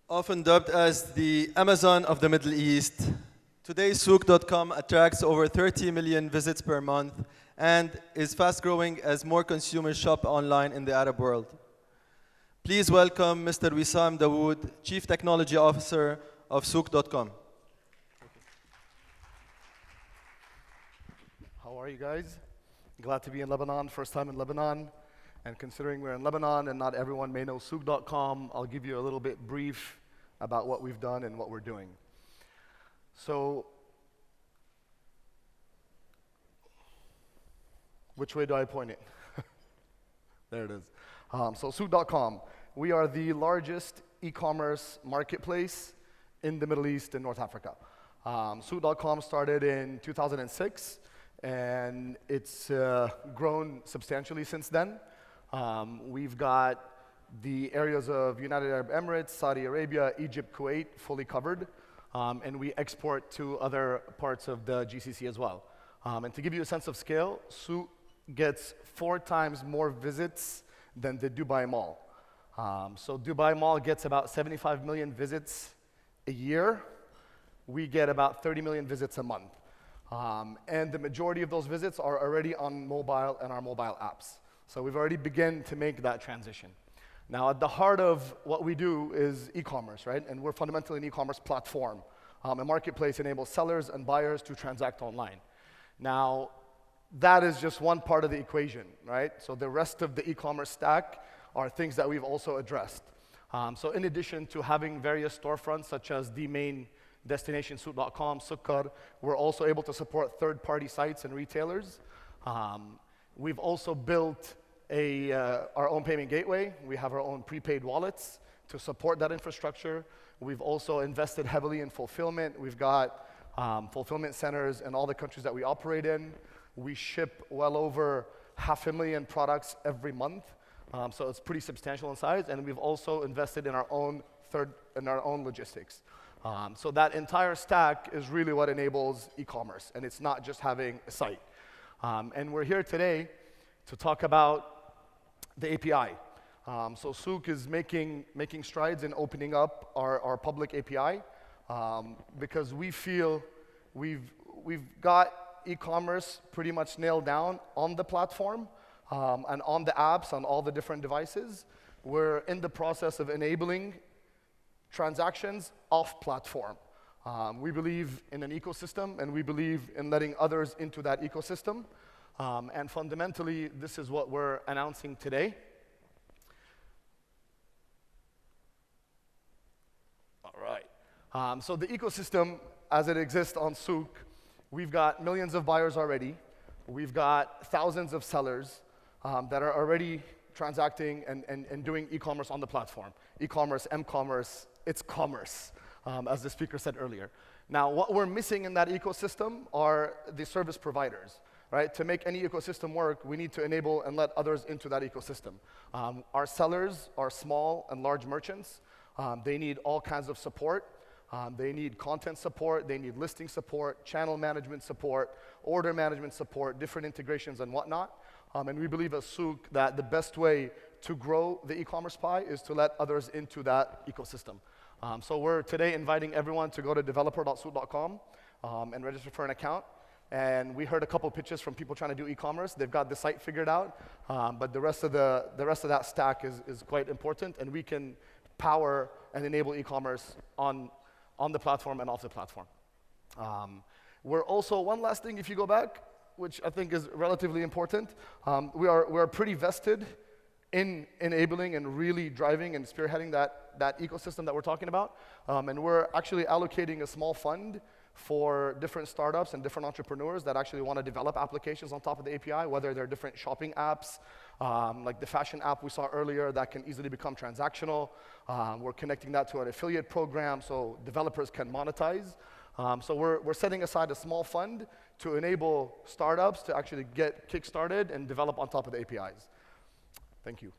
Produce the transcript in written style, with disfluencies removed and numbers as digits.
Often dubbed as the Amazon of the Middle East, today Souk.com attracts over 30 million visits per month and is fast growing as more consumers shop online in the Arab world. Please welcome Mr. Wissam Daoud, Chief Technology Officer of Souk.com. How are you guys? Glad to be in Lebanon, first time in Lebanon. And considering we're in Lebanon and not everyone may know Souk.com, I'll give you a little bit brief about what we've done and what we're doing. So, which way do I point it? There it is. So Souk.com, we are the largest e-commerce marketplace in the Middle East and North Africa. Souk.com started in 2006, and it's grown substantially since then. We've got the areas of United Arab Emirates, Saudi Arabia, Egypt, Kuwait fully covered, and we export to other parts of the GCC as well. And to give you a sense of scale, Souk gets 4 times more visits than the Dubai Mall. So Dubai Mall gets about 75 million visits a year. We get about 30 million visits a month. And the majority of those visits are already on mobile and our mobile apps. So we've already begun to make that transition. Now, at the heart of what we do is e-commerce, right? And we're fundamentally an e-commerce platform. A marketplace enables sellers and buyers to transact online. Now, that is just one part of the equation, right? So the rest of the e-commerce stack are things that we've also addressed. So in addition to having various storefronts, such as the main destination, Souk.com, Sukkar, we're also able to support third-party sites and retailers. We've also built our own payment gateway. We have our own prepaid wallets to support that infrastructure. We've also invested heavily in fulfillment. We've got fulfillment centers in all the countries that we operate in. We ship well over 500,000 products every month, so it's pretty substantial in size. And we've also invested in our own logistics. So that entire stack is really what enables e-commerce, and it's not just having a site. And we're here today to talk about the API. So Souk is making strides in opening up our public API because we feel we've got e-commerce pretty much nailed down on the platform and on the apps on all the different devices. We're in the process of enabling transactions off platform. We believe in an ecosystem, and we believe in letting others into that ecosystem. And fundamentally, this is what we're announcing today. All right. So the ecosystem, as it exists on Souk, we've got millions of buyers already. We've got thousands of sellers that are already transacting and doing e-commerce on the platform. E-commerce, m-commerce, it's commerce, as the speaker said earlier. Now, what we're missing in that ecosystem are the service providers. Right? To make any ecosystem work, we need to enable and let others into that ecosystem. Our sellers are small and large merchants. They need all kinds of support. They need content support. They need listing support, channel management support, order management support, different integrations and whatnot. And we believe at Souk that the best way to grow the e-commerce pie is to let others into that ecosystem. So we're today inviting everyone to go to developer.souk.com and register for an account. And we heard a couple pitches from people trying to do e-commerce. They've got the site figured out, but the rest of that stack is quite important, and we can power and enable e-commerce on the platform and off the platform. We're also, one last thing, if you go back, which I think is relatively important, we're pretty vested in enabling and really driving and spearheading that ecosystem that we're talking about, and we're actually allocating a small fund for different startups and different entrepreneurs that actually want to develop applications on top of the API, whether they're different shopping apps, like the fashion app we saw earlier that can easily become transactional. We're connecting that to an affiliate program so developers can monetize. So we're setting aside a small fund to enable startups to actually get kick-started and develop on top of the APIs. Thank you.